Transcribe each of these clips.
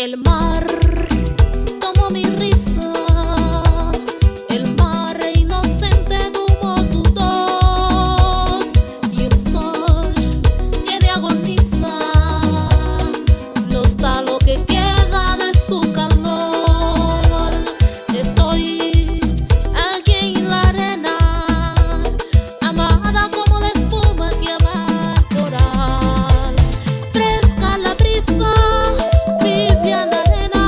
El mar tomó mi risa, el mar inocente tomó tu tos, y el sol tiene agoniza, no está lo que queda de su calor. Estoy aquí en la arena, amada como la espuma que ama el coral. Fresca la brisa, tibia la arena,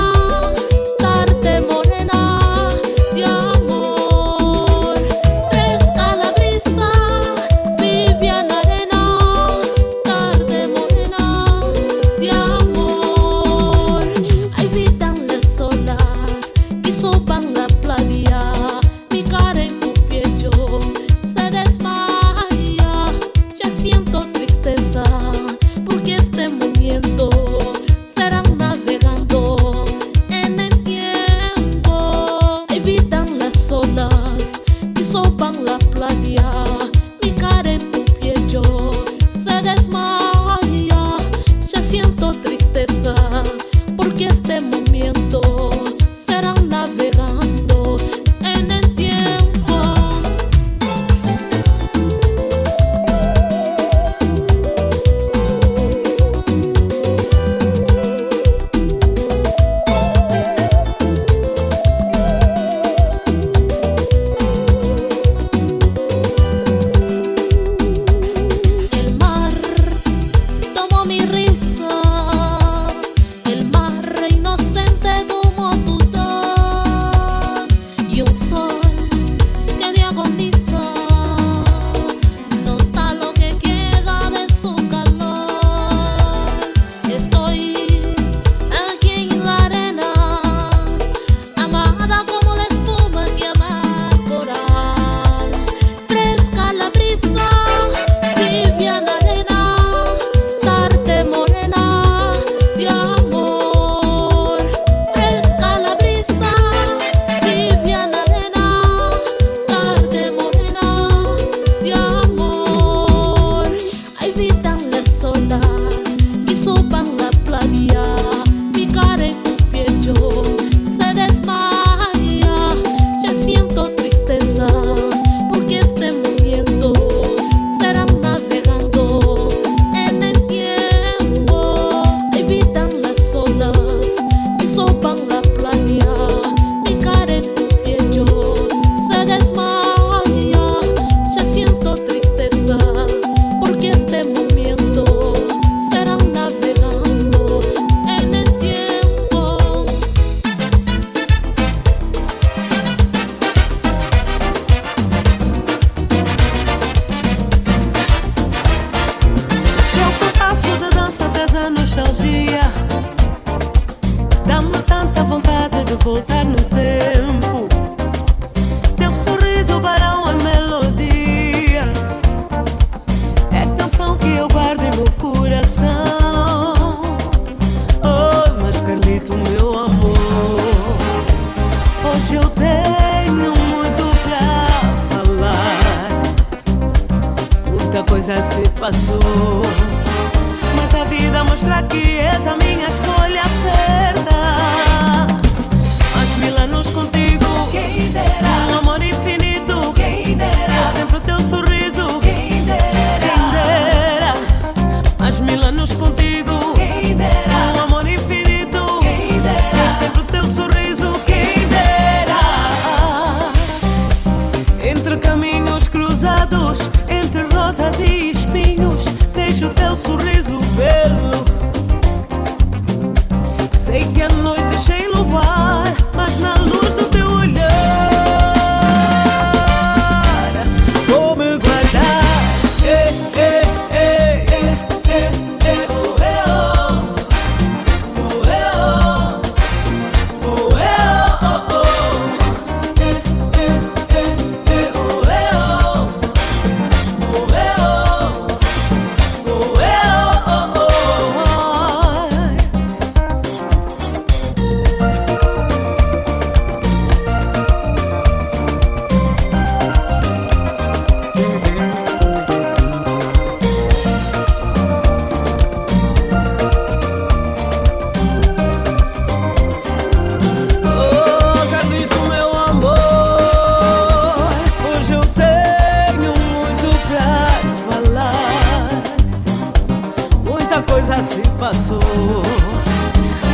muita coisa se passou,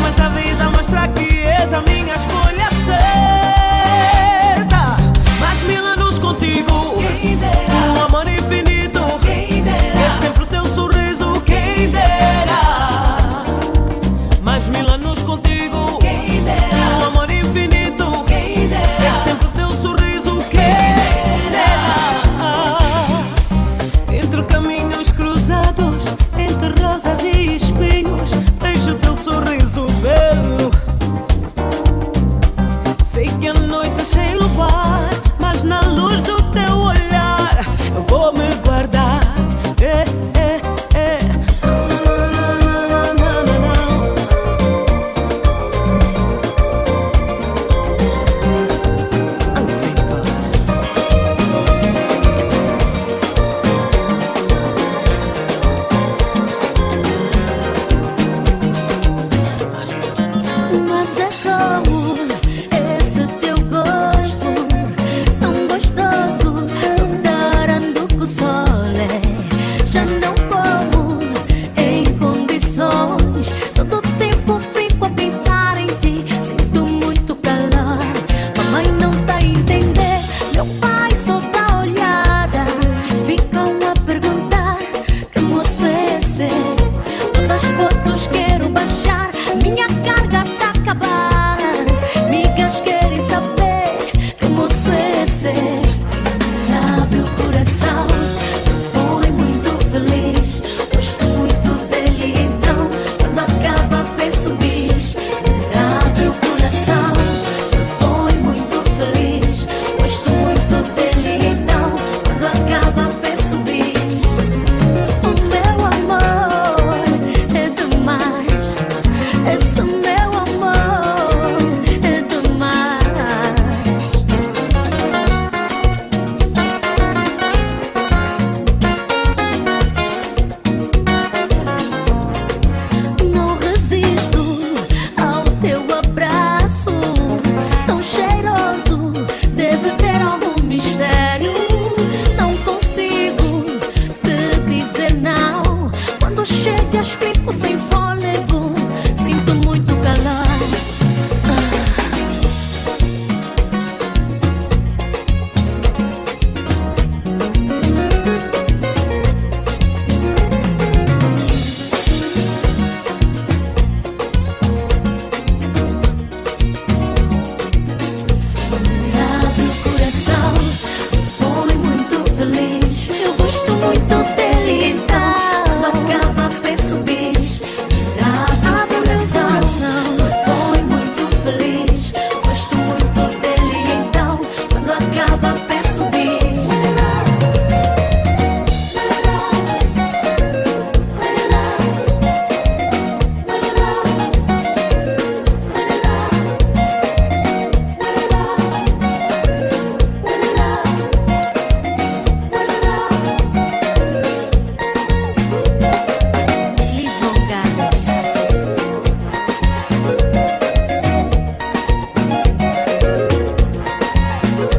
mas a vida mostra que és a minha escolha certa. Mais 1000 anos contigo, um amor infinito, é sempre o teu sorriso, quem dera. Mais 1000 anos contigo, um amor infinito, é sempre o teu sorriso, quem dera. Entre caminhos cruzados, entre rosas e espinhos, vejo o teu sorriso belo. Sei que a noite é sem luar, mas na luz do teu olhar eu vou me guardar. Mas é como esse teu gosto tão gostoso, darando com sole. Já não como em condições, todo tempo fico a pensar em ti. Sinto muito calor, mamãe não tá a entender, meu pai só tá olhada. Ficam a perguntar que moço é esse. Todas as fotos quero baixar, minha carga tá acabada. Migas querem saber que moço é esse. Abre o coração, me põe muito feliz. Gosto muito dele, então quando acaba penso bis. Abre o coração, me põe muito feliz. Gosto muito dele, então quando acaba penso bis. O meu amor é demais, esse meu amor é demais. Não resisto ao teu abraço, tão cheiroso, deve ter algum mistério. Não consigo te dizer não, quando chegas fico sem fôlego, sinto muito calor. Abre o coração, me põe muito feliz. Eu gosto muito dele, então quando acaba penso bis. Abre o coração, me põe muito feliz. Gosto muito dele, então quando acaba penso bis. Livon Gales.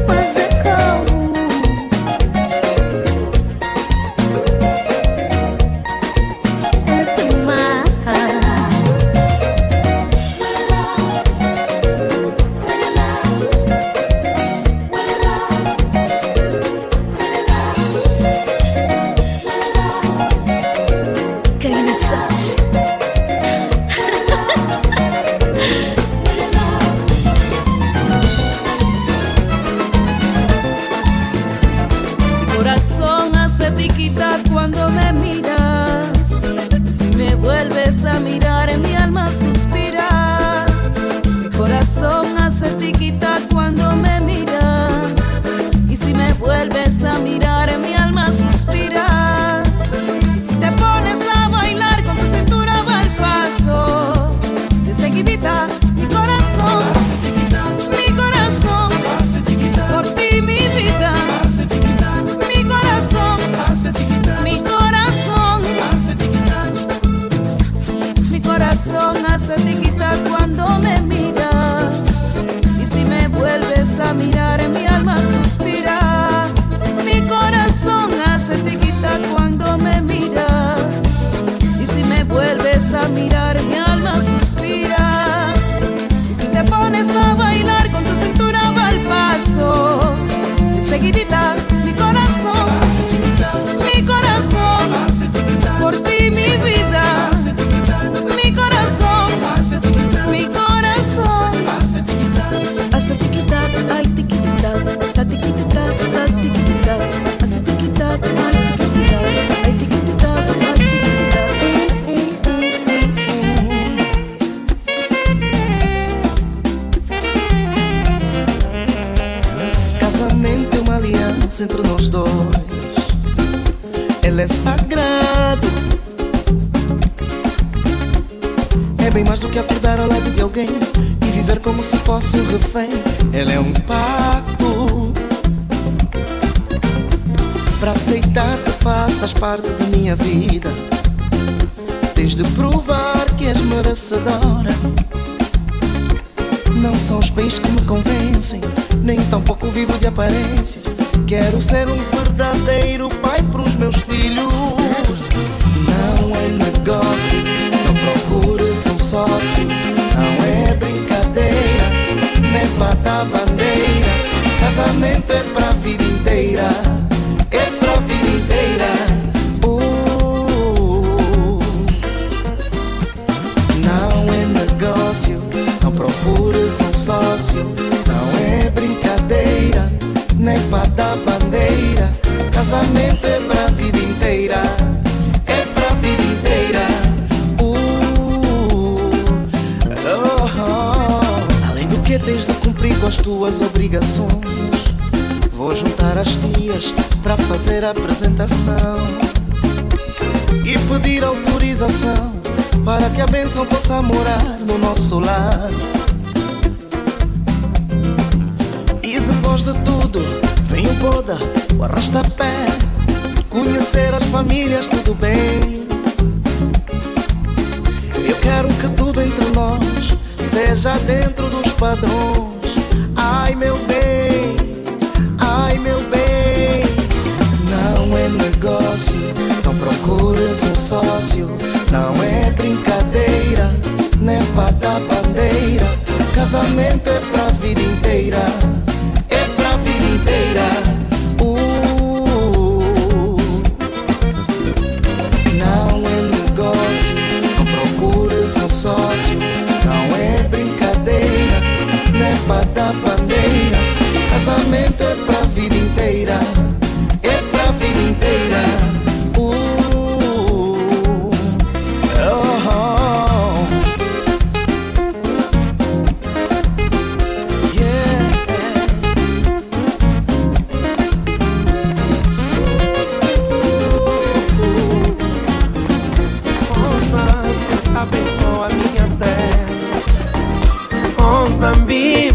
Mas é como é demais. Karina Sach. Mi corazón hace tiquita cuando me miras. Si me vuelves a mirar, en mi alma suspira. Mi corazón hace tiquita cuando me miras. Y si me vuelves a mirar, en mi alma suspira. Y si te pones a bailar, con tu cintura va al paso. De seguidita, mi corazón hace tiquita. Mi corazón hace tiquita. Por ti mi vida. Mi corazón hace tiquita. Mi corazón hace tiquita. Mi corazón hace tiquita cuando me miras. Y si me vuelves a mirar, en mi alma suspira. Mi corazón hace tiquita cuando me miras. Y si me vuelves vuelves a mirar, mi alma suspira. Y si te pones a bailar, con tu cintura va al paso. Enseguidita, mi corazón, por ti mi vida. Mi corazón, mi corazón. Hace tiquitac, ay tiquitac, ta tiquitac, ta tiquitac. Hace tiquitac, ay tiquitac, ay tiquitac, ay tiquitac. Hace tiquitac. Casamento é uma aliança entre nós dois. Ele é sagrado. É bem mais do que acordar ao lado de alguém e viver como se fosse um refém. Ele é um pacto para aceitar que faças parte de minha vida. Tens de provar que és merecedora. Não são os bens que me convencem, nem tampouco vivo de aparências. Quero ser um verdadeiro pai pros meus filhos. Não é negócio, não procures um sócio. Não é brincadeira, nem pra dar bandeira. Casamento é pra vida inteira, é pra vida inteira. Não é negócio, não procures um sócio. Não é brincadeira, nem pra dar bandeira. Casamento é pra vida inteira, é pra vida inteira. Além do que tens de cumprir com as tuas obrigações, vou juntar as tias pra fazer a apresentação e pedir autorização para que a bênção possa morar no nosso lar. E depois de tudo vem o boda, o arrasta-pé, conhecer as famílias, tudo bem. Eu quero que tudo entre nós seja dentro dos padrões. Ai meu bem, ai meu bem. Não é negócio, não procures um sócio. Não é brincadeira, nem pra dar bandeira. Casamento é pra vida inteira, é pra vida inteira. Não é negócio, não procures um sócio. Não é brincadeira, nem pra dar bandeira. Casamento é pra vida inteira, é pra vida inteira.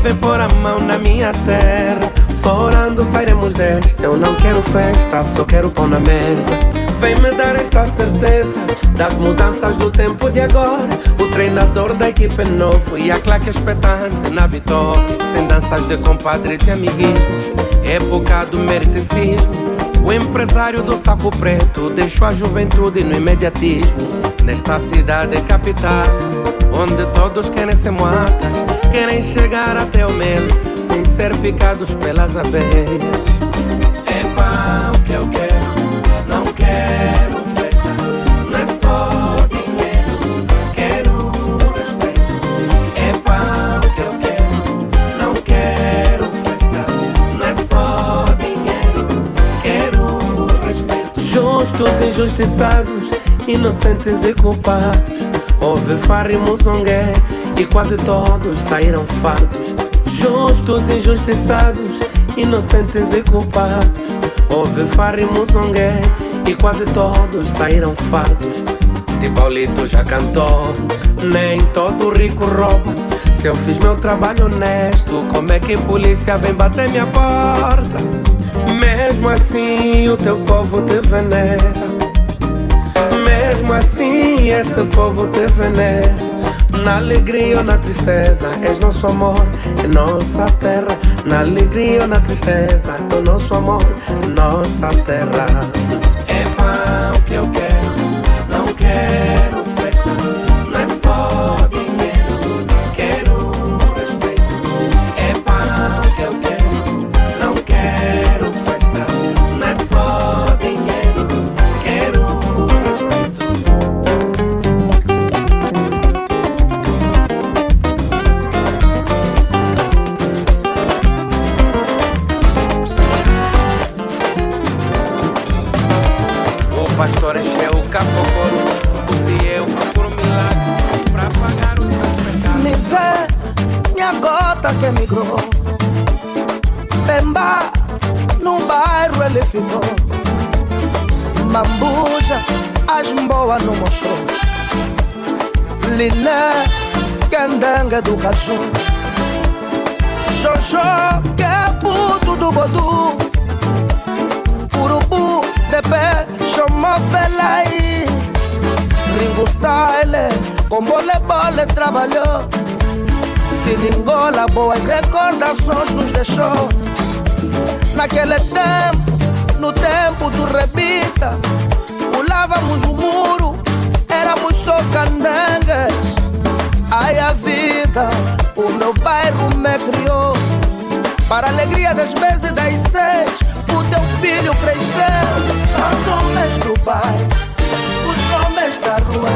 Vem pôr a mão na minha terra. Só orando sairemos desta. Eu não quero festa, só quero pão na mesa. Vem me dar esta certeza das mudanças do tempo de agora. O treinador da equipe é novo e a claque expectante na vitória. Sem danças de compadres e amiguismos, época do meriticismo. O empresário do saco preto deixou a juventude no imediatismo. Nesta cidade capital, onde todos querem ser moatas, querem chegar até o mel, sem ser picados pelas abelhas. É pá, o que eu quero, não quero festa. Não é só dinheiro, quero respeito. É pá, o que eu quero, não quero festa. Não é só dinheiro, quero respeito. Justos e injustiçados, inocentes e culpados. Houve farra e muzongué e quase todos saíram fartos. Justos e injustiçados, inocentes e culpados. Houve farra e muzongué e quase todos saíram fartos. De Paulito já cantou, nem todo rico rouba. Se eu fiz meu trabalho honesto, como é que polícia vem bater minha porta? Mesmo assim o teu povo te venera. Mesmo assim esse povo te venera. Na alegria ou na tristeza, és nosso amor, é nossa terra. Na alegria ou na tristeza, é o nosso amor, é nossa terra. É pá, o que eu quero, não quero festa. cota que emigrou. Pemba, no bairro ele ficou. Mambuja, as mboas não mostrou. Liné, candanga do caju. Jojo, que é puto do bodu. Urubu, de pé, chamou Belai. Ringo Style, com vôlei trabalhou. Silingola, boas recordações nos deixou. Naquele tempo, no tempo do Rebita, pulávamos o muro, éramos só candangas. Ai a vida, o meu bairro me criou. Para a alegria das vezes das 6, o teu filho cresceu. Os nomes do bairro, os nomes da rua,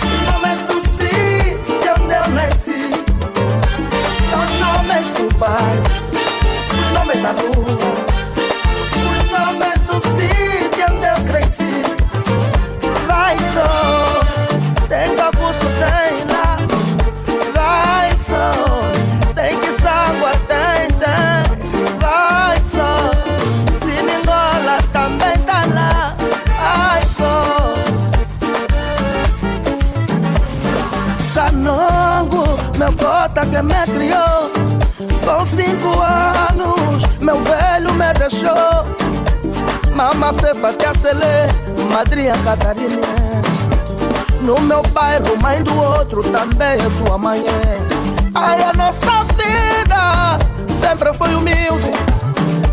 os nomes do sítio onde eu nasci. Os nomes do bairro, os nomes da rua, os nomes do sítio onde eu cresci. Vai só, tem cabuço, tem lá. Vai só, tem que água, tem. Vai só, Silingola também tá lá. Vai só, Canongo, meu cota que me criou. Com 5 anos, meu velho me deixou. Mama Fefa te acelê, madrinha Catarina. No meu bairro, mãe do outro também é sua mãe. Ai, a nossa vida sempre foi humilde.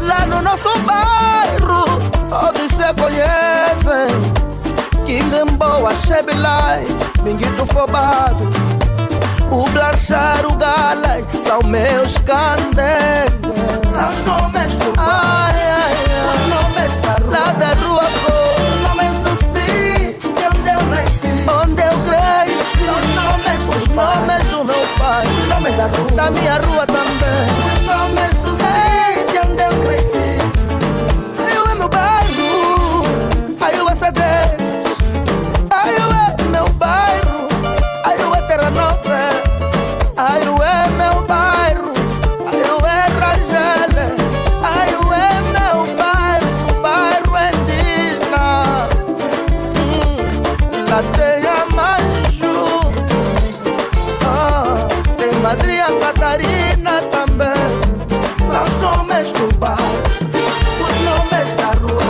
Lá no nosso bairro, todos se conhecem. Quingamboa, Chebilai, Minguito Fobado, o Blanchar, o Galai, são meus candelas. Os nomes do bairro, os nomes da rua, lá da rua, os nomes do sítio onde eu nasci, onde eu cresci. Os nomes do meu pai, os nomes da minha rua também. Os nomes do sítio onde eu cresci. Aí eu é meu bairro, aí eu é Cedes, aí eu é meu bairro, aí eu é Terra Nova, aí eu é meu bairro, aí eu é Rangel, aí eu é meu bairro, bairro indígena. Lá tem a Manju, tem Madrinha Catarina também. São os nomes do bairro, os nomes da rua,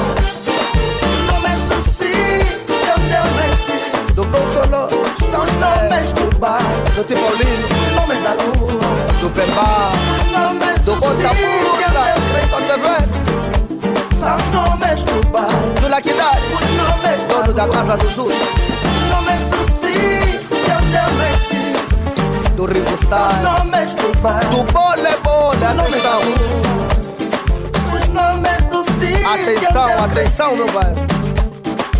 os nomes do sítio onde eu nasci. Do Bolsolo, são os nomes do bairro, do Tipolino, os nomes da rua, do Pemba, os nomes do Botaputa, são os nomes do bairro, do Laquidade, os nomes dono da Casa do Sul, os nomes do sítio onde eu nasci. Do Ringo Style, os nomes do bairro, do Bole, atenção. Os nomes do sítio. Atenção, atenção, meu bairro.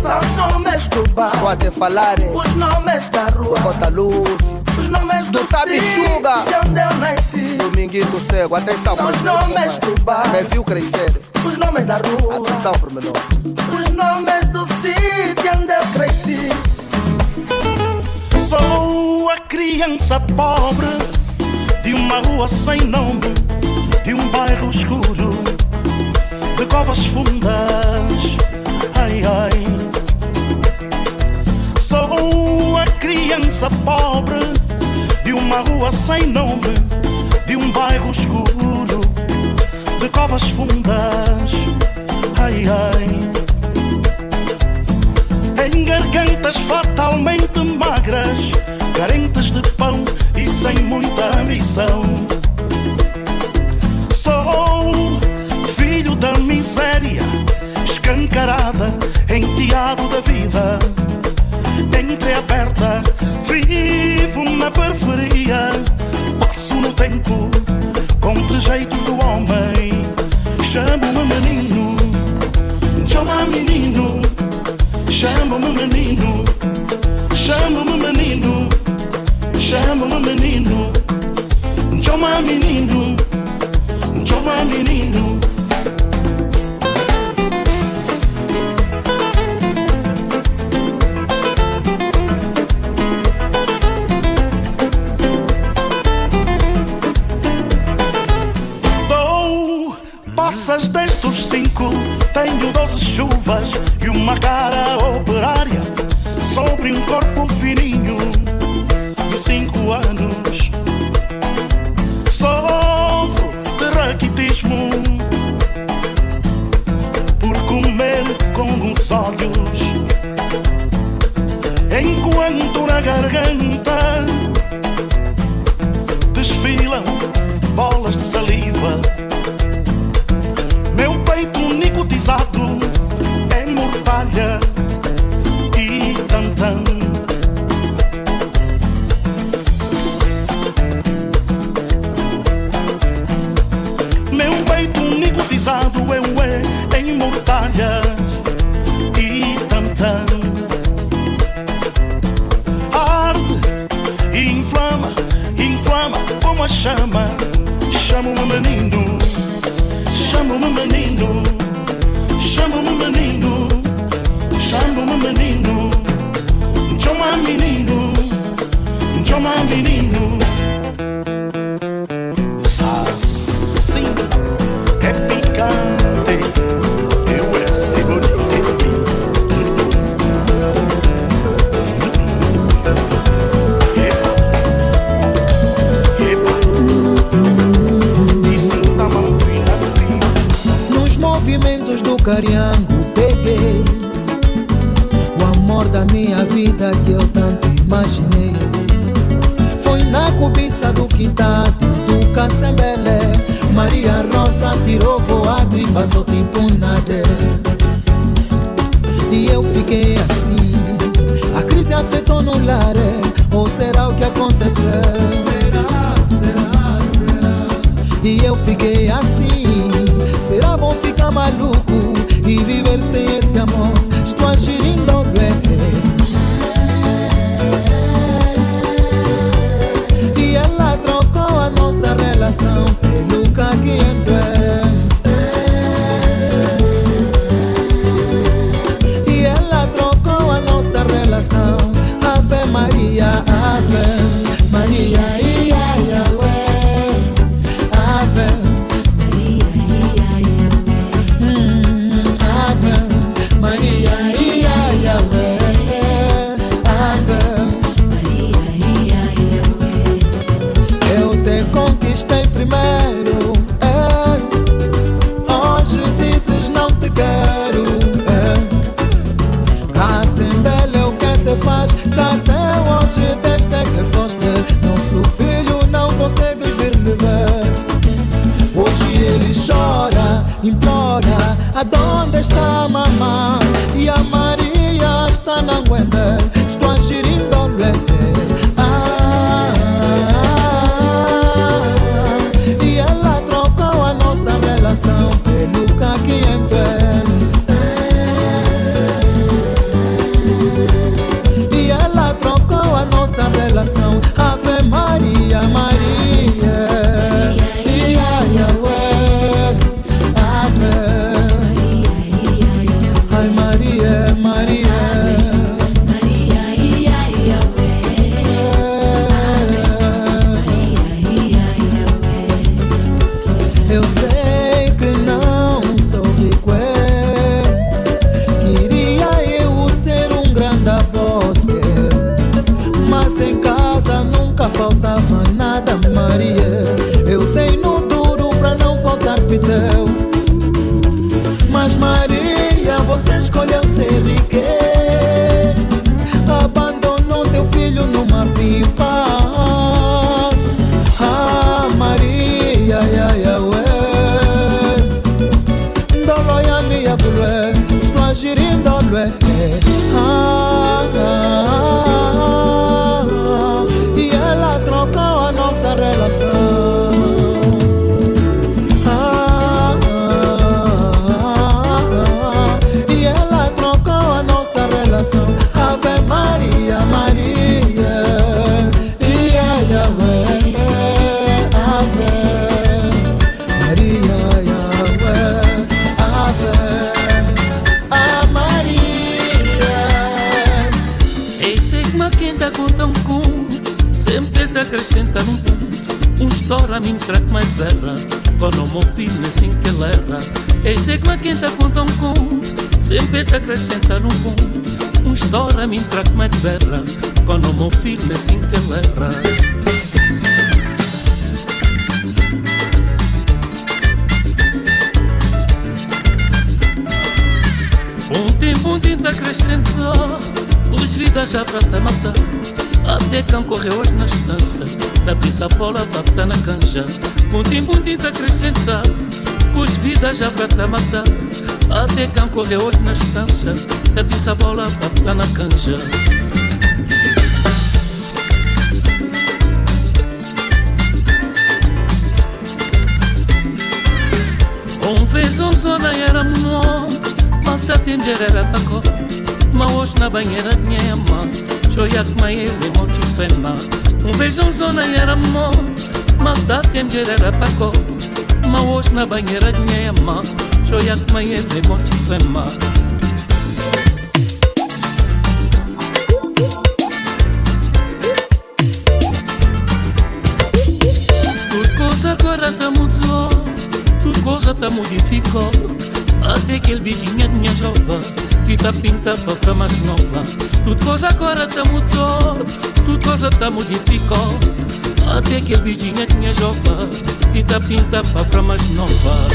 São os nomes do bairro. Pode falar, os nomes da rua, do Botaluz, os nomes do Sabichuga, onde eu nasci. Dominguito Cego, atenção, são os nomes do bairro. Me viu crescer. Os nomes da rua, atenção pro meu nome. Os nomes do sítio onde eu cresci. Sou a criança pobre de uma rua sem nome, de um bairro escuro, de covas fundas. Ai, ai. Sou a criança pobre de uma rua sem nome, de um bairro escuro, de covas fundas. Ai, ai. Em gargantas fatalmente magras, carentes de pão e sem muita ambição. Sou filho da miséria, escancarada, enteado da vida, entreaberta, vivo na periferia. Passo no tempo com trejeitos do homem. Chamo-me menino, chama-me menino. Chama-me menino, chama-me menino, chama-me menino, chama menino, chama menino. Passas desde os 5, tenho 12 chuvas e uma cara operária sobre um corpo fininho de 5 anos. Sofro de raquitismo por comer com os olhos, enquanto na garganta desfilam bolas de saliva. Meu peito nicotizado é mortalha e tantã. Meu peito nicotizado é em mortalha e tantã. Arde e inflama, inflama como a chama. Chamo-me menino, chamo-me menino, chamo-me menino, chamo-me menino. Chama menino, chama menino. Assim é picante, eu é seguro. Movimentos do Cariango peguei o amor da minha vida que eu tanto imaginei. Foi na cobiça do Quitado, do Cassembelé. Maria Rosa tirou voado e passou tipo nada. E eu fiquei assim, a crise afetou no lar. Ou será o que aconteceu? Será? E eu fiquei assim, será bom ficar maluco e viver sem esse amor? Estou agirindo o e ela trocou a nossa relação pelo caguento. E ela trocou a nossa relação. Ave Maria, Ave Maria, primeiro, hoje dizes não te quero. Cassembelé, o que te faz? Que até hoje, desde que foste nosso filho, não consegues vir me ver. Hoje ele chora, implora, aonde está a mamãe? E a Maria está na aguenta. Estou agirindo o pelo caguento. E ela trocou a nossa relação. Ave Maria, Maria, Ave, ai Maria, Maria. Eu sei que não soube queria eu ser um grande avóce, mas em casa nunca faltava nada, Maria. Eu tenho duro pra não faltar pitão, mas Maria, você escolheu ser rica, abandonou teu filho numa pipa. Ah, Maria, estou agirindo e ela trocou a nossa relação. E ela trocou a nossa relação. Ave Maria, Maria, Ave Maria, sempre te acrescenta num ponto. Estoura me track mais terra, quando me ouvi assim que ela erra. E sei que quem tá conta conto, sempre te acrescenta num ponto. Estoura me track mais terra, quando me ouvi assim que ela erra. Bom tempo te acrescentou, os vidas já pra te matar. Até quem correu hoje na estância, da pista a bola bata na canja. Bom tempo te acrescentar, os vidas já pra te matar. Até quem correu hoje na estância, da pista a bola bata na canja. Um vez um zona era morto, malta tender era paco. Mas hoje na banheira tinha mãe, joia que mãe ele monte fema. Um vez um zona era morto, malta tender era paco. Mas hoje na banheira tinha mãe, joia que mãe ele monte fema. Tudo coisa agora tá mudou, tudo coisa tá modificou. Até aquele bichinho tinha jovem, que tá pinta pra ficar mais nova. Tudo coisa agora tá mudou, tudo coisa tá modificou. Até aquele bichinho tinha jovem, que tá pinta pra ficar mais nova.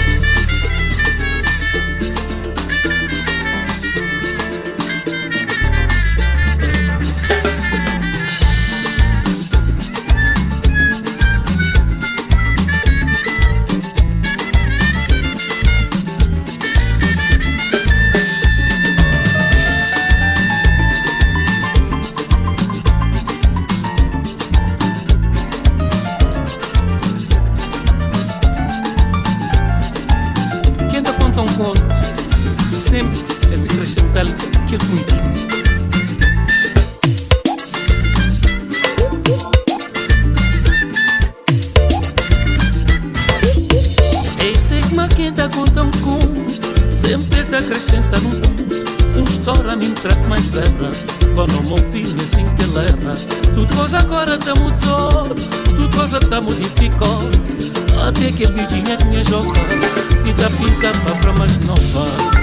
Sempre é de acrescentar aquele pontinho. E sei que quem tá contando com, sempre te acrescenta num ponto. Estoura me track mais terra, quando me ouvi assim que ela erra. Tudo coisa agora tá mudou, tudo coisa tá modificou. Até que a bichinha tinha jogado, e tá pinta pra mais nova.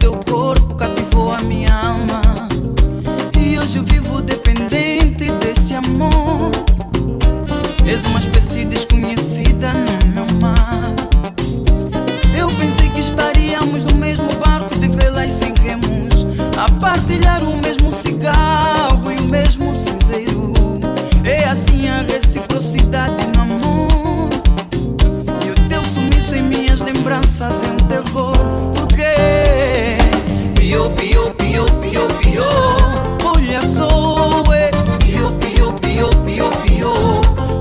teu corpo cativou a minha alma. E hoje eu vivo dependente desse amor. És uma espécie desconhecida no meu mar. Eu pensei que estaríamos no mesmo barco de velas sem remos, a partilhar o mesmo cigarro e o mesmo cinzeiro. É assim a reciprocidade no amor. E o teu sumiço em minhas lembranças é um terror. Porque pio, pio, pio, pio, pio. Olha só, pio, pio, pio, pio, pio.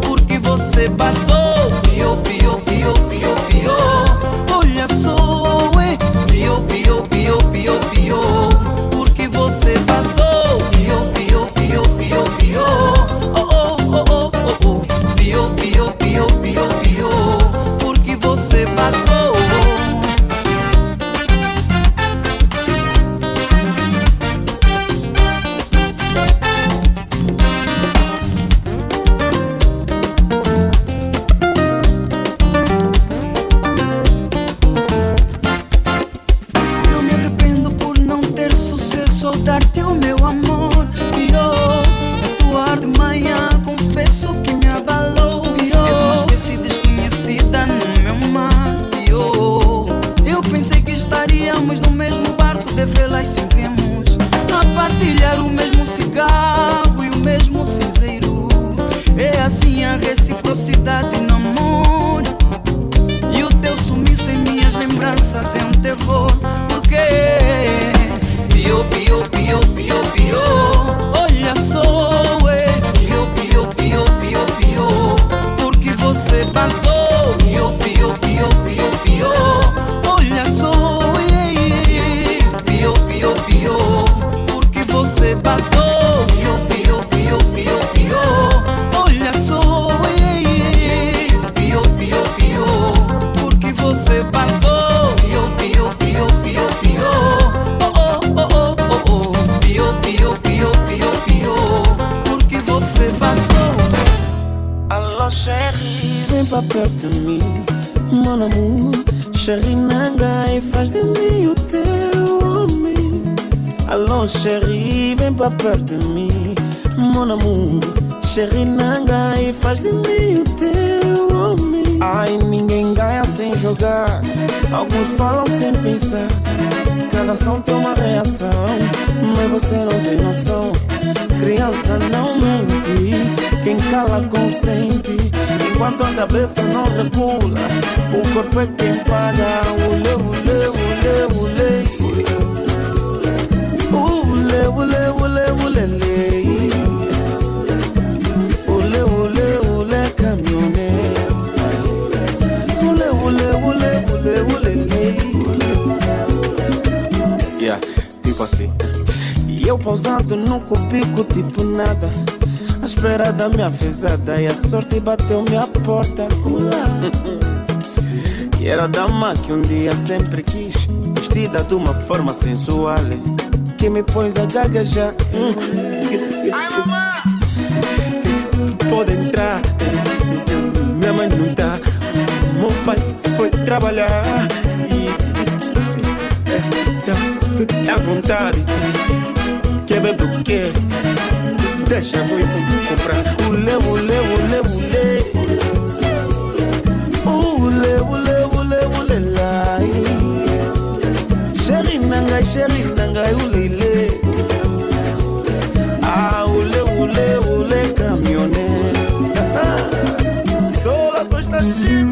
Porque você passou, pio, pio, pio, pio, pio. Olha só, pio, pio, pio, pio, pio. Porque você passou, pio, pio, pio, pio, pio. Oh, oh, oh, oh, oh, oh. Pio, pio, pio, pio, pio. Porque você passou. Eu me arrependo por não ter sucesso ao dar-te o meu amor. Atuar de manhã, confesso que me abalou. És uma espécie desconhecida no meu mar. Eu pensei que estaríamos no mesmo barco de velas sem remos, a partilhar o mesmo cigarro e o mesmo cinzeiro. É assim a reciprocidade no amor. E o teu sumiço em minhas lembranças é um terror. Porque pio, pio, pio, pio, pio. Olha só, pio, pio, pio, pio, pio. Porque você passou, pio, pio, pio, pio, pio. Olha só, pio, pio, pio. Porque você passou, pio, pio, pio, pio, pio. Olha só, pio, pio, pio. Porque você passou, pio, pio, pio, pio, pio. Oh, oh, oh, oh, oh, oh. Pio, pio, pio, pio, pio. Porque você passou. Alô, chérie, vem pra perto de mim, mon amour. Chérie Nanga, e faz de mim o teu homem. Alô, chérie, vem pra perto de mim, mon amour. Chérie Nanga, e faz de mim o teu homem. Ai, ninguém ganha sem jogar, alguns falam sem pensar. Cada ação tem uma reação, mas você não tem noção. Criança não mente, quem cala consente. Enquanto a cabeça não regula, o corpo é quem paga. Ule, ule, ule, ule. Ule, ule, ule, ule, ule. Ule, ule, ule, caminhoneiro. Ule, ule, ule, ule, ule. Yeah, tipo assim. E eu pausado no cubico, tipo nada, à espera da minha fezada. E a sorte bateu minha porta. E era a dama que um dia sempre quis, vestida de uma forma sensual, que me pôs a gaguejar. Ai, mamãe! Pode entrar, minha mãe não tá, meu pai foi trabalhar. E dá vontade, quer beber o quê? Deixa, eu vou comprar. Ule, ule, ule, ule. Ule, ule, ule, ule, lai. Chérie Nanga, ule, ule. Ah, ule, ule, ule, caminhoneiro. Sou la costa assim.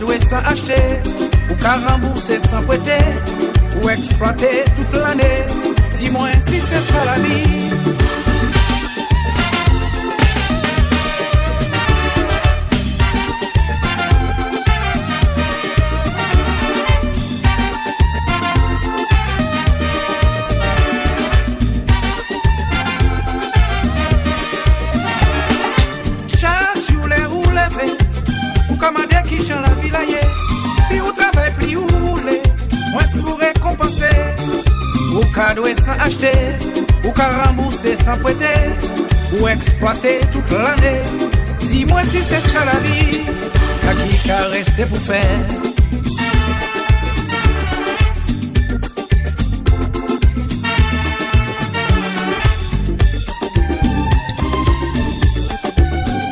Doué sans acheter, ou qu'à rembourser sans prêter, ou exploiter toute l'année. Dis-moi si c'est ça la vie. Chaque jour les roues levées, ou commander qui chante la ville ailleurs, puis ou ou qu'à louer sans acheter, ou qu'à rembourser sans prêter, ou exploiter toute l'année. Dis-moi si c'est ça la vie, à qui qu'à rester pour faire.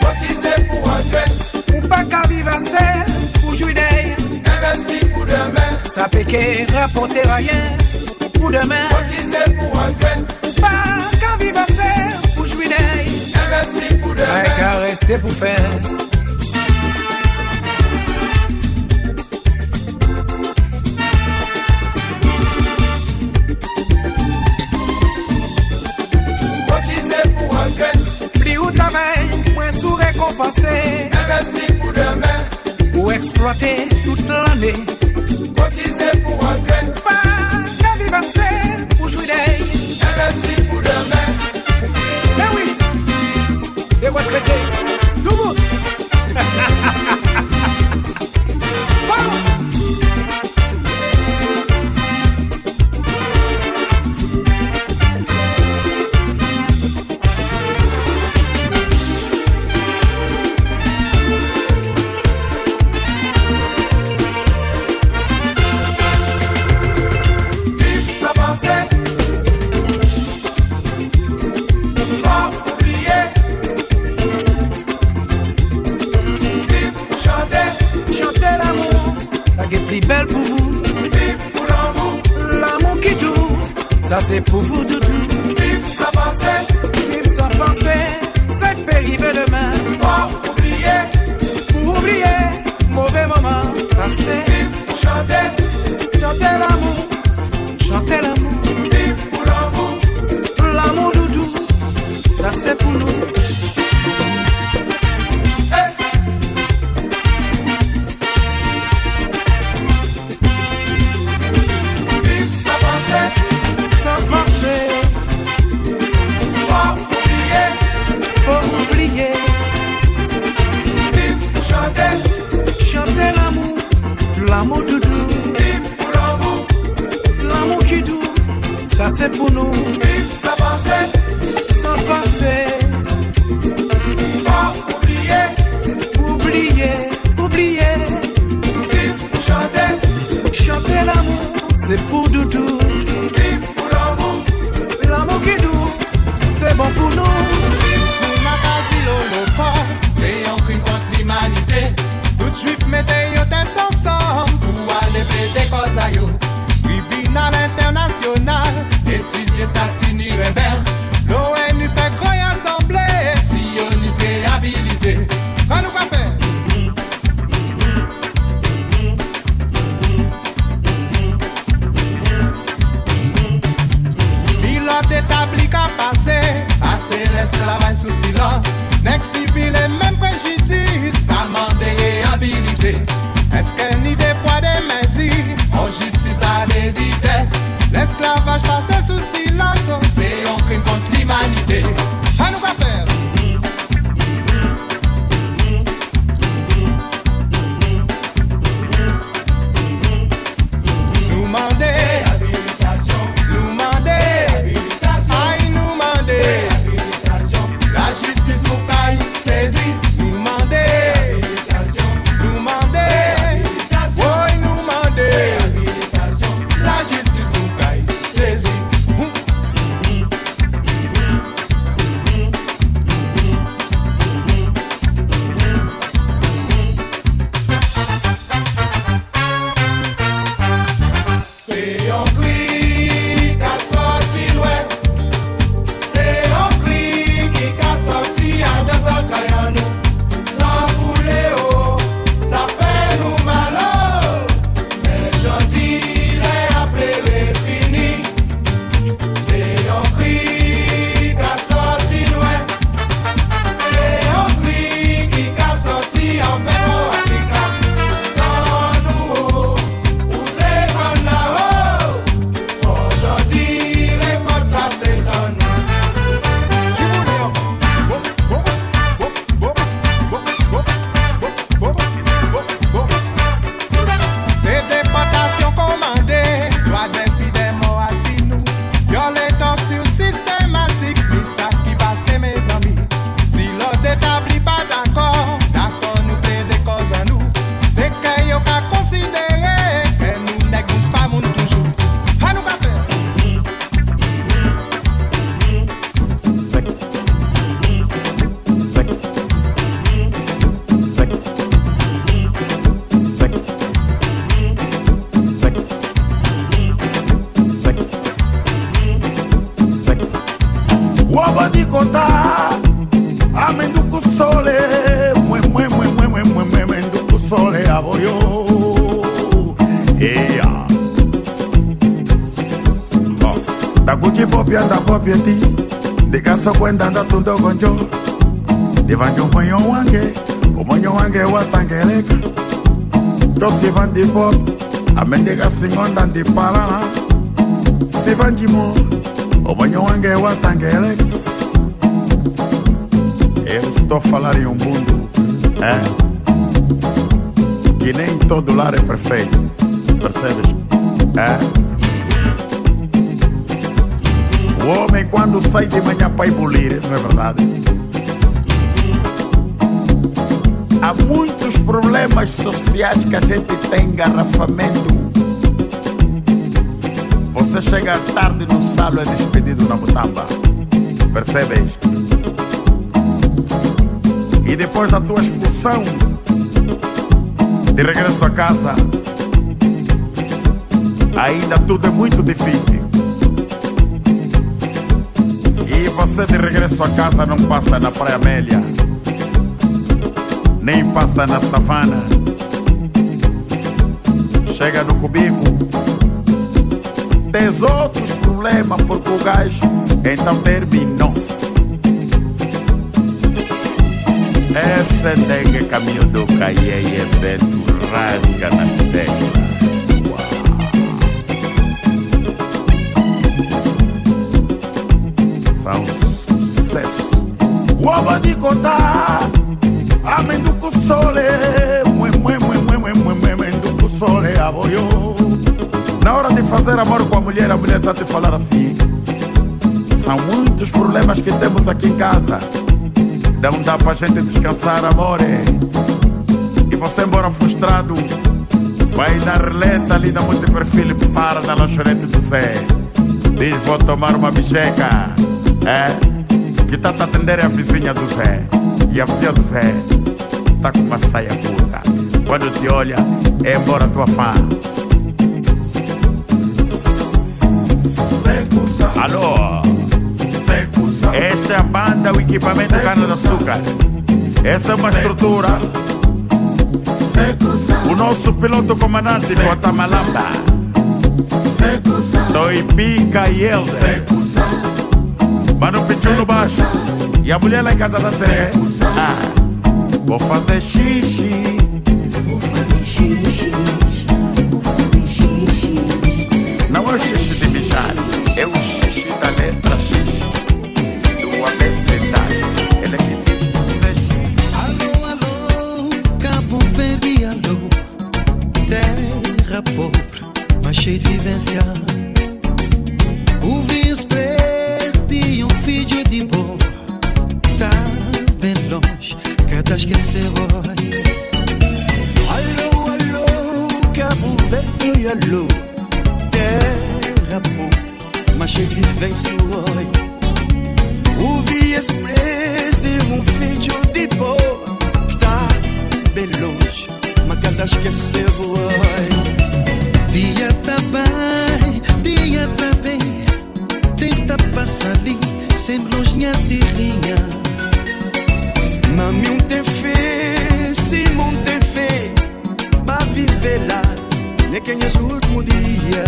Cotiser pour entrer, ou pas qu'à vivre assez, pour jouer d'ailleurs. investir pour demain, Ça peut que rapporter rien, pour demain. cotiser pour entrer, Pas qu'à vivre assez, pour jouer d'ailleurs. investir pour Pas demain. qu'à rester pour faire. Cotiser pour entrer, Plus au travail, moins sous récompensé, investir pour demain. ou exploiter toute l'année. Cotiser pour entrer, Pas qu'à vivre assez, pour jouer d'ailleurs. investir pour demain. Mais oui, les retraités, tout le monde. Vamos. Vive sa pensée, pas oublier. Vive pour chanter, Chantez l'amour, la gueule plus belle pour vous. vive pour l'amour. L'amour qui tout, ça c'est pour vous tout. Vive sa pensée, Vivre sans penser, c'est périver demain. pas oublier. Pour oublier, mauvais moment passé. Vive pour chanter, Chantez l'amour, chantez l'amour. vive pour l'amour. L'amour doudou, ça c'est pour nous. Hey. Vive sa pensée, Sans penser, pas oublier. faut oublier. Vive pour chanter, Chantez l'amour, l'amour doudou. vive pour l'amour. L'amour qui doux, ça c'est pour nous. Vive sa pensée, Sans penser, pas oublier. oublier, oublier. Vive pour chanter, Chanter l'amour, c'est pour doudou. vive pour l'amour. L'amour qui doux, c'est bon pour nous. C'est un crime contre l'humanité. Tout juif mette yo tête ensemble Pour aller plaider cause à yo. Tribunal international Étudier statut rebelle. L'ONU fait grogne assemblée Sionisme réhabilité. Quand nous va faire Pilote établi qu'à passer Passer l'esclavage sous silence. Next civil et même préjudice Amender réhabilité. Est-ce que ni des poids des mesures En justice à des vitesses. L'esclavage passé sous silence C'est un crime contre l'humanité. Quand nous va faire Nous demander Réhabilitation. Nous demander Réhabilitation. Aïe nous demander Réhabilitation. La justice nous caille saisie. Manchi popi anda popi ti. De caso cuenta anda tundo con yo. De vanjo moyo wange. O moyo wange watangeleka. Tosi van di pop. Amendega singonda di palana. Si vanji mo. O moyo wange watangeleka. Eu estou a falar em mundo, que nem todo lar é perfeito, percebes? O homem quando sai de manhã para ir bulir, não é verdade? Há muitos problemas sociais que a gente tem engarrafamento. Você chega tarde no salo é despedido na mutamba, percebes? E depois da tua expulsão, de regresso a casa, ainda tudo é muito difícil. E você de regresso a casa não passa na Praia Amélia, nem passa na savana. Chega no cubículo, tens outros problemas porque o gajo então terminou. Esse dengue caminho do Caiê e vento rasga nas teclas. São sucesso. O abadi contar, amém do cusole, do cusole aboiou. Na hora de fazer amor com a mulher está a te falar assim. São muitos problemas que temos aqui em casa. Não dá pra gente descansar, amore. E você embora frustrado, vai na releta ali na Monteperfil, para na lanchonete do Zé. Diz, vou tomar uma bicheca. Que tá a atender a vizinha do Zé. E a vizinha do Zé tá com uma saia curta. Quando te olha, é embora tua fã. Alô? Essa é a banda, o equipamento Cana de Açúcar. Essa é uma estrutura. O nosso piloto comandante Guatamalamba, Toipica e Elder. Mano Pichu no baixo. E a mulher lá em casa da Zé. Vou fazer xixi. Vou fazer xixi. Vou fazer xixi. Não é o xixi de mijar, é o xixi da letra X. Ele é que diz. Alô, alô, Cabo Verde, alô. Terra pobre, mas cheia de vivência. O vice-presidente de um filho de boa. Tá bem longe, cada esquecer boy. Alô, alô, Cabo Verde, alô. Terra pobre, mas cheia de vivência. O vice-presidente de um filho de boa. Tá bem longe, mas cada esquecer dia tá bem, dia tá bem. Tenta passar ali, sempre longe de rinha. Mami, tem fé, Simão tem fé. Pra viver lá, nem quem é o último dia.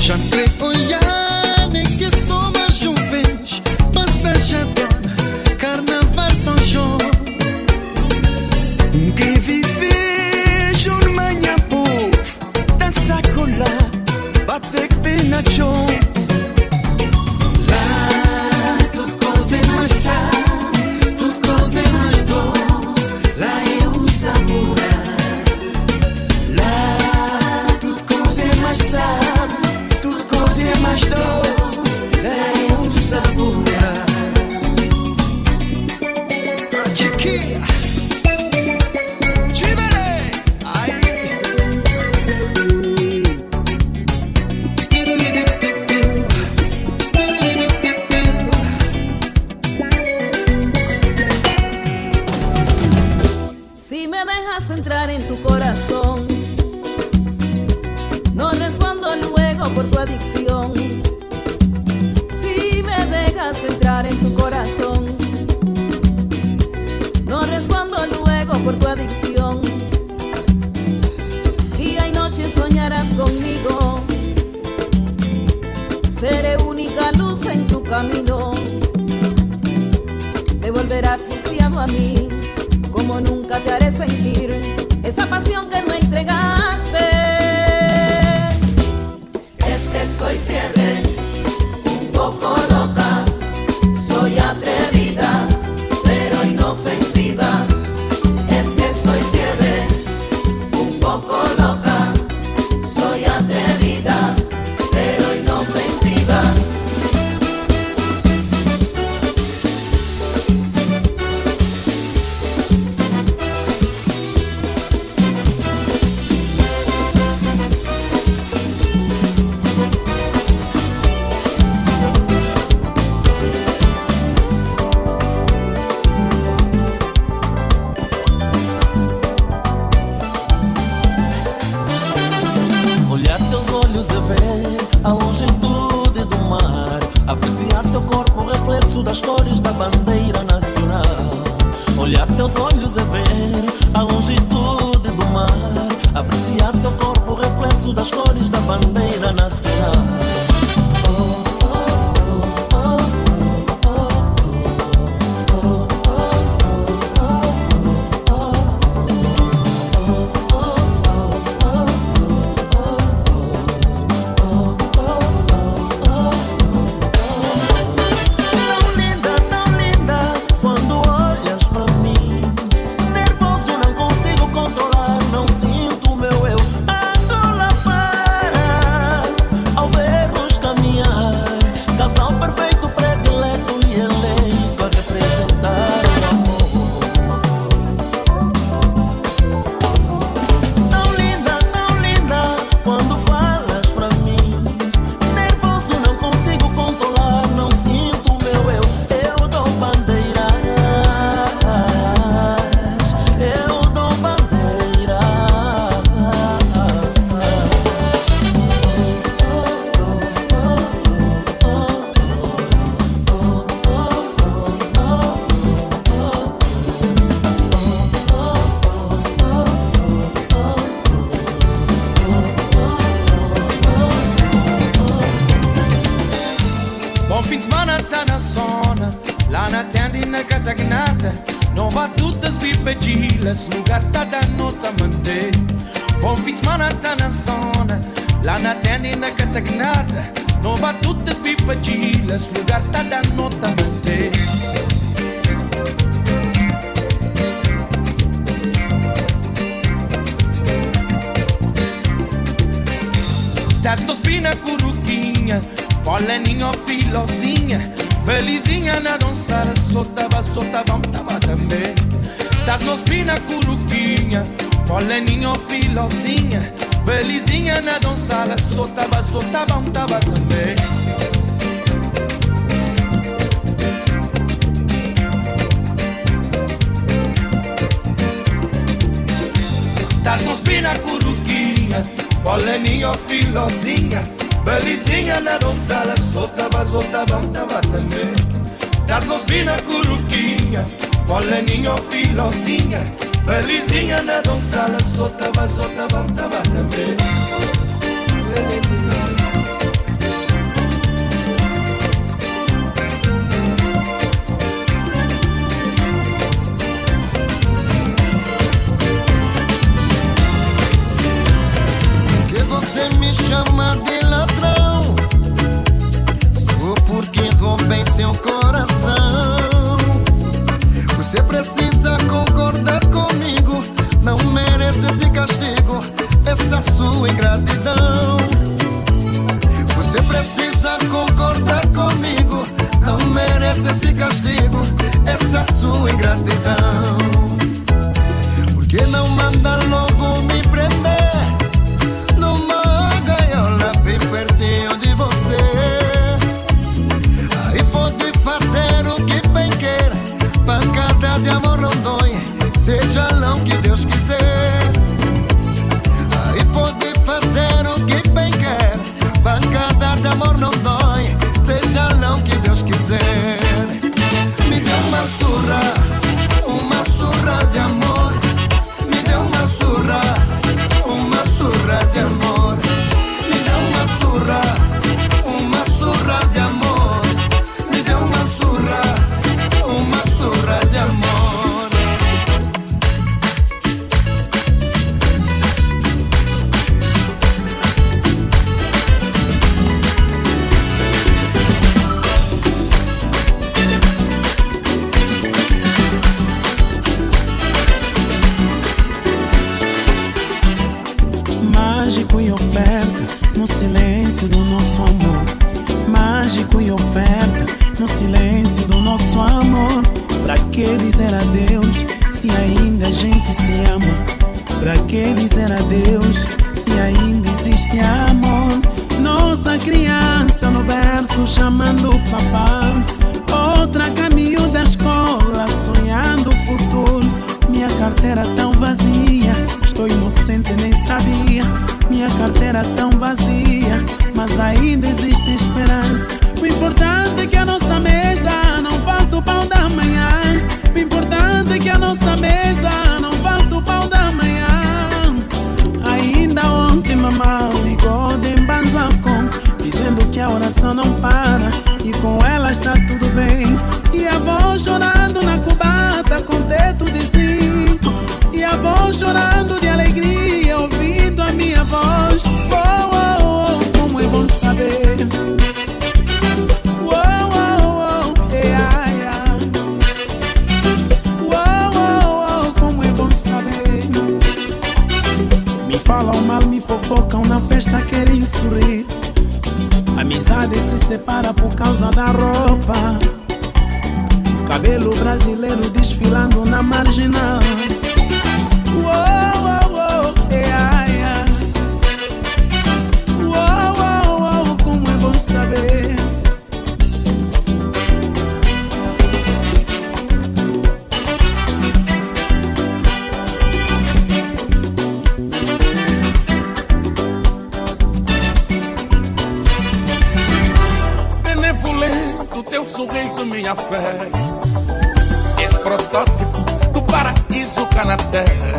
Já entrei olhar, nem que sou mais jovens. Passagem-dona, Carnaval São João. Que viver, João Manhã, povo. Dança colar, bate que pena chão. Lá, tudo coisa é mais sal, tudo coisa é mais doce. Lá é um sabor. Lá, tudo coisa é mais sal, tudo coisa é mais doce. Lá é um sabor. Chiquinha. Entrar en tu corazón, no respondo luego por tu adicción. Si me dejas entrar en tu corazón, no respondo luego por tu adicción. Día y noche soñarás conmigo, nunca te haré sentir esa pasión que me entregaste. Es que soy fiebre, un poco loca, soy atrevida, pero inofensiva. Es que soy fiebre, un poco loca, soy atrevida, pero inofensiva. Olhar teus olhos e ver a longitude do mar, apreciar teu corpo, reflexo das cores da bandeira nacional. Olhar teus olhos e ver a longitude do mar, apreciar teu corpo, reflexo das cores da bandeira nacional. Bom fim de semana tá na zona, lá na tenda e na catagnata. Não vá todas bipadilhas, lugar tá da nota manter. Bom fim de semana tá na zona, lá na tenda e na catagnata. Não vá todas bipadilhas, lugar tá da nota manter. Das dos pina curuquinha, poleninho filozinha, belizinha na dançada, soltava, tava também. Das dos pina curuquinha, poleninho filozinha, belizinha na dançada, soltava, tava também. Das dos pina curuquinha, poleninho filozinha, belizinha na dançada, soltava, tava também. Das dos pina curuquinha, poleninho filozinha, belizinha na dançada, soltava, tava também. Você me chama de ladrão, ou porque roubei seu coração. Você precisa concordar comigo, não merece esse castigo, essa sua ingratidão. Você precisa concordar comigo, não merece esse castigo, essa sua ingratidão. Por que não manda logo me prender numa gaiola bem pertinho de você? Aí pode fazer o que bem quer, pancada de amor não dói, seja lá o que Deus quiser. Aí pode fazer o que bem quer, pancada de amor não dói, seja lá o que Deus quiser. Me dê uma surra de amor, me dê uma surra Mágico e oferta no silêncio do nosso amor. Mágico e oferta no silêncio do nosso amor. Pra que dizer adeus se ainda a gente se ama? Pra que dizer adeus se ainda existe amor? Nossa criança no berço chamando o papá. Outra a caminho da escola sonhando o futuro. Minha carteira tão vazia, estou inocente nem sabia. Minha carteira tão vazia, mas ainda existe esperança. O importante é que a nossa mesa não falta o pão da manhã. O importante é que a nossa mesa não falta o pão da manhã. Ainda ontem mamãe ligou de Mbanzacom, dizendo que a oração não para e com ela está tudo bem. E a voz chorando na cubata com teto de zinco. E a voz chorando de alegria ouvindo a minha voz. Oh, oh, oh, como é bom saber. Oh, oh, oh, yeah, yeah. Oh, oh, oh, como é bom saber. Me falam mal, me fofocam na festa, querem sorrir. Amizade se separa por causa da roupa. Cabelo brasileiro desfilando na marginal. Oh, oh, oh, yeah, yeah. Oh, oh, oh, como é bom saber. Benevolente, teu sorriso, minha fé. Esse protótipo do paraíso cá na terra.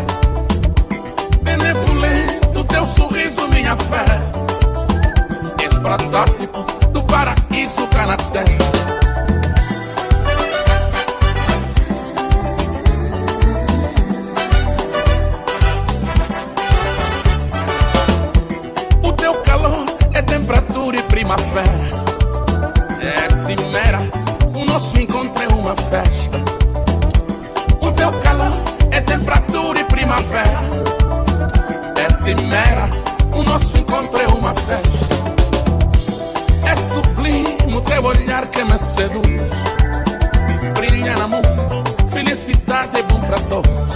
Benevolente, teu sorriso, minha fé. Esse protótipo do paraíso cá na terra. O teu calor é temperatura e primavera. É cimera, o nosso encontro é uma festa. O teu calor é temperatura e primavera. É cimera, o nosso encontro é uma festa. É sublime o teu olhar que me seduz. Brilha na mão, felicidade é bom pra todos.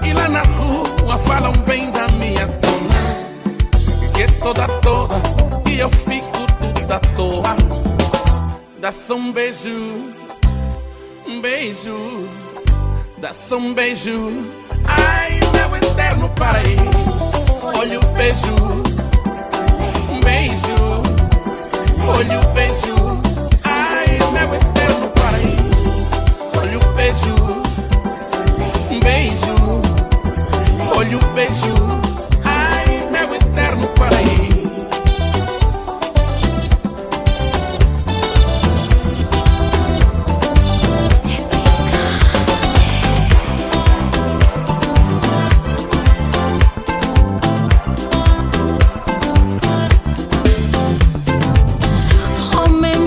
E lá na rua falam bem da minha dona, que toda, e eu fico tudo à toa. Dá só um beijo, dá só um beijo. Ai, meu eterno paraíso. Olha o beijo, olha o beijo. Ai, meu eterno paraíso. Olha o beijo, olha o beijo. Ai, meu eterno paraíso. Homem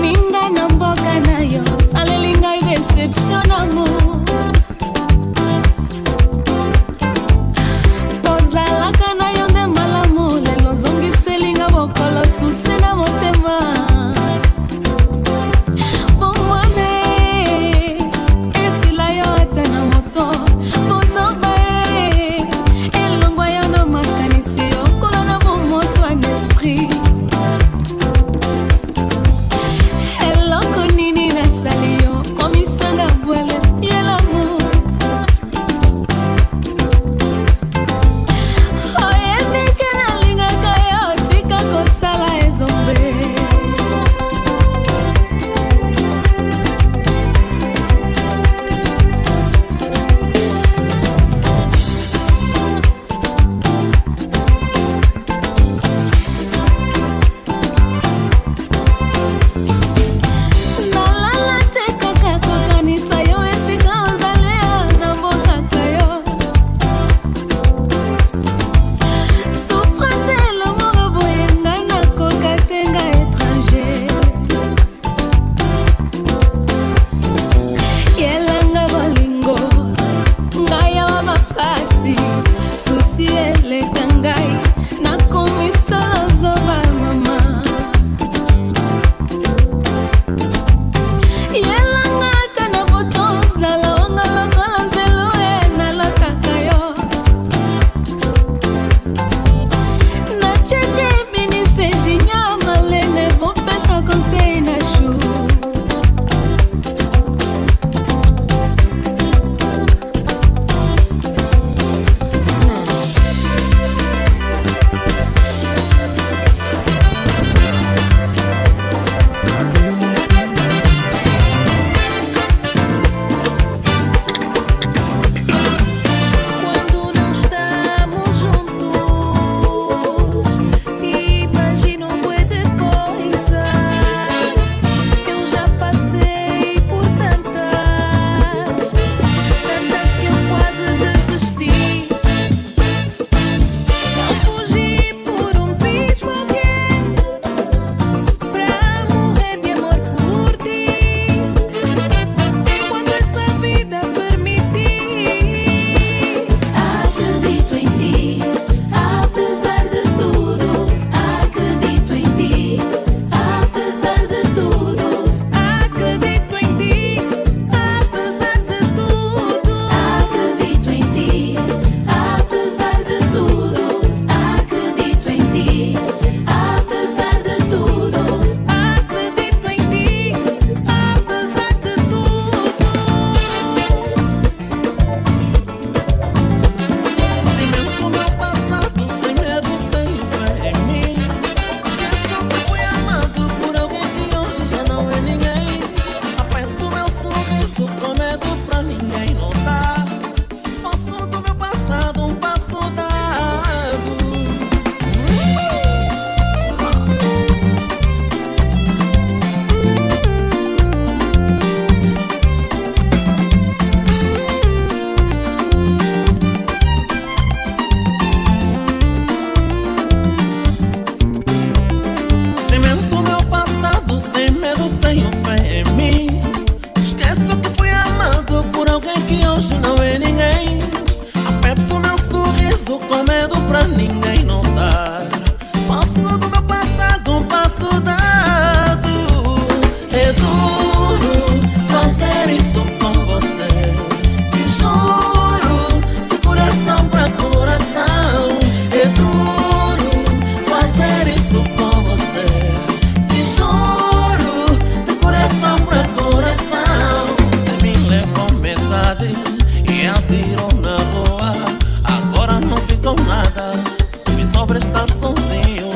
andar sozinho,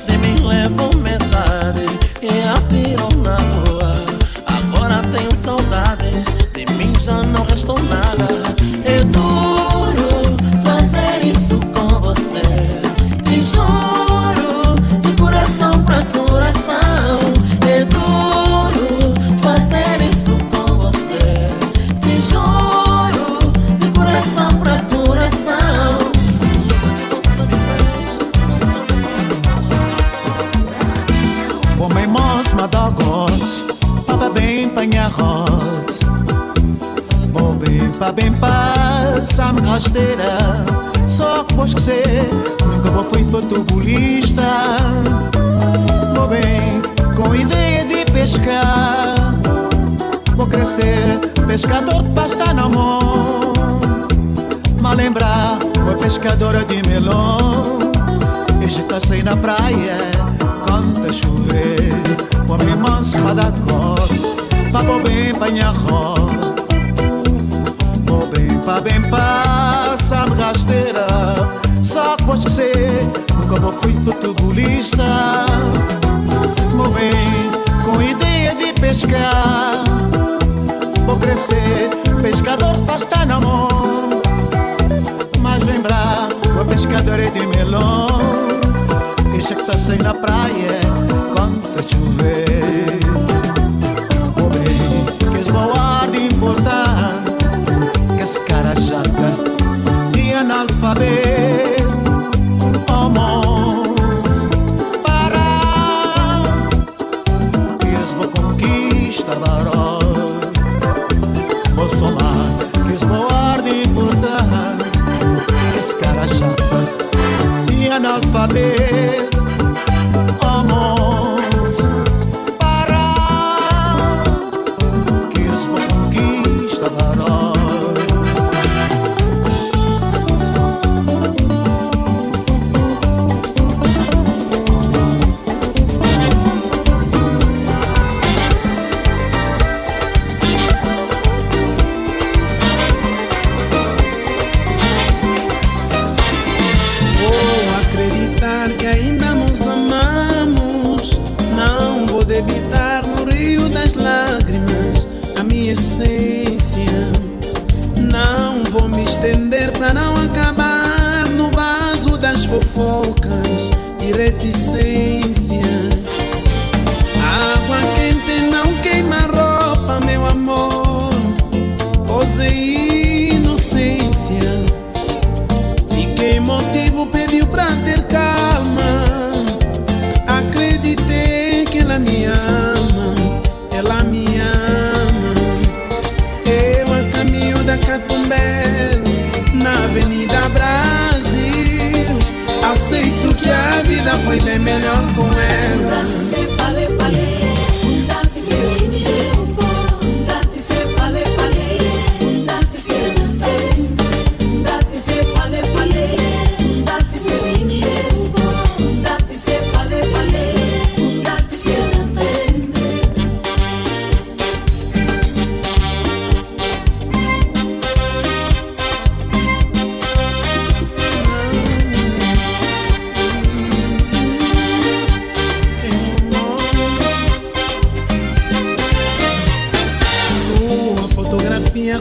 de mim levo metade e atiro na rua. Agora tenho saudades, de mim já não restou nada. É duro fazer isso com você, te juro, de coração pra coração. É duro fazer isso com você, te juro, de coração pra coração. Homem mos madogos, papa bem panharros, bo bem pa sam rasteira. Só pois que sei, nunca vou fui futebolista. Vou bem com ideia de pescar, vou crescer pescador de pasta na mão. Mas lembrar, vou pescadora de melão. E já tá sem na praia, quando chover. Homem manso para dar cor, vou bem panharros, bem passa me rasteira. Só que posso ser, nunca vou fui futebolista. Vou bem com ideia de pescar, vou crescer pescador para estar na mão. Mas lembrar, o pescador é de melão. E já que tá sem na praia, quando chover. Vou bem, que es boa de importante, que esse cara chata e analfabeto. Amor, para, que es boa conquista, baró. Vou somar, que es boa de importante, que esse cara chata e analfabeto. Amor, para, que es boa conquista, baró. Debitar no rio das lágrimas a minha essência. Não vou me estender para não acabar no vaso das fofocas e reticências. Água quente não queima a roupa, meu amor. Osei inocência. Fiquei motivo, pediu pra ter calma. Acreditei que ela me ama, ela me ama. Eu a caminho da Catumbé, na Avenida Brasil. Aceito que a vida foi bem melhor com ela.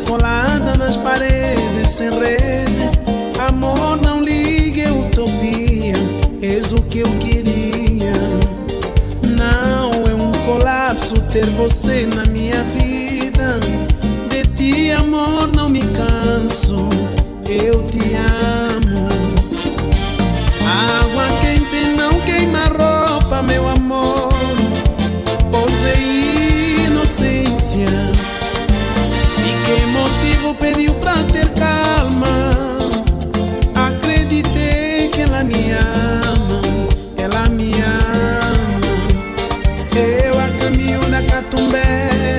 Colada nas paredes sem rede. Amor, não ligue, utopia, és o que eu queria. Não é um colapso ter você na minha vida. De ti, amor, não me canso, eu te amo. Água quente não queima a roupa, meu amor. Posei inocência. Que motivo pediu pra ter calma? Acreditei que ela me ama, ela me ama. Eu a caminho da Catumbé,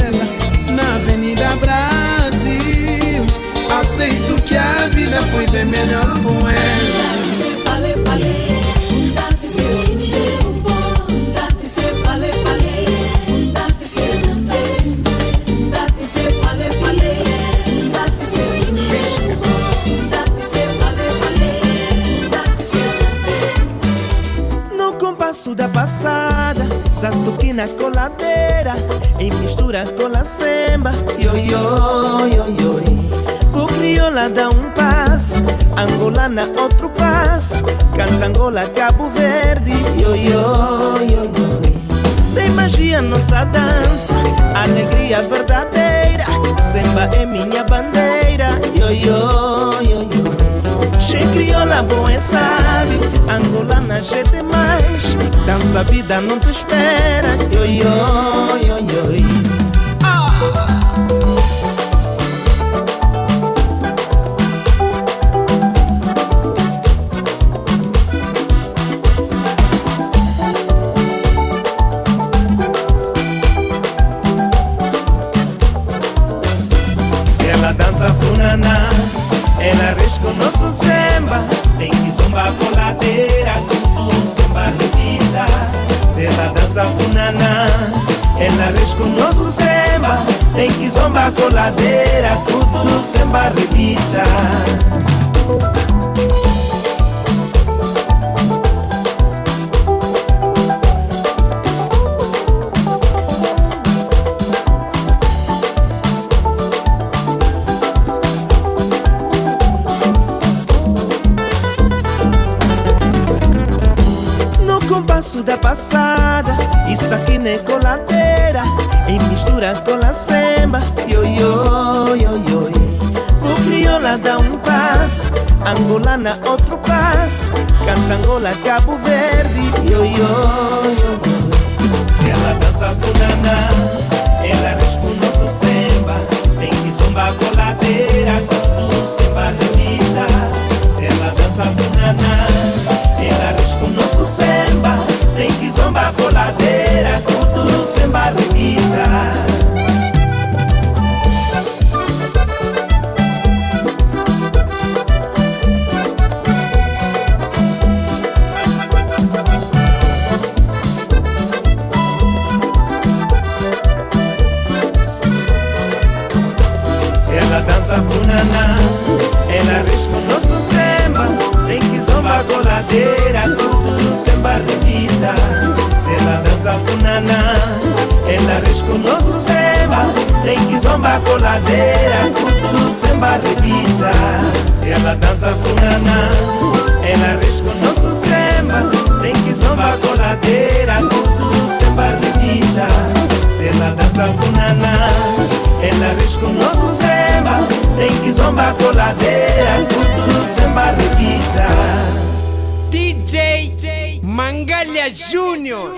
compasso da passada, satuque na coladeira, em mistura com a samba. Yo, yo, yo, yo. O crioula dá um passo, angolana outro passo, canta Angola, Cabo Verde. Yo, yo, yo, yo. Tem magia nossa dança, alegria verdadeira, samba é minha bandeira. Yo, yo, yo, yo. Che crioula bom é sabe, angolana gente mais, dança a vida não te espera. Yo, yo, yo, yo. Dança funaná, ela risca o nosso samba, tem que zombar coladeira, tudo samba repita. Se ela dança funaná, ela risca o nosso samba, tem que zombar coladeira, tudo samba repita. Compasso da passada, isso aqui não é coladeira, em mistura com a samba. Yo, yo, yo, yo. O crioula dá um passo, angolana outro passo, canta Angola, Cabo Verde. Yo, yo, yo, yo. Se ela dança funaná, ela risca o nosso samba, tem que zombar coladeira, tudo samba repita. Se ela dança funaná, ela risca o nosso samba, tem que zombar coladeira, tudo samba repita. Se ela dança funaná, ela risca o nosso samba, tem que zombar coladeira, tudo samba repita. Se ela dança funaná, ela risca o nosso samba, tem que zombar coladeira, tudo samba repita. Se ela dança funaná, ela risca o nosso samba, tem que zombar coladeira, tudo samba repita. Se ela dança funaná, ela risca o nosso samba, tem que zombar coladeira, tudo samba repita. DJ Mangalha Júnior.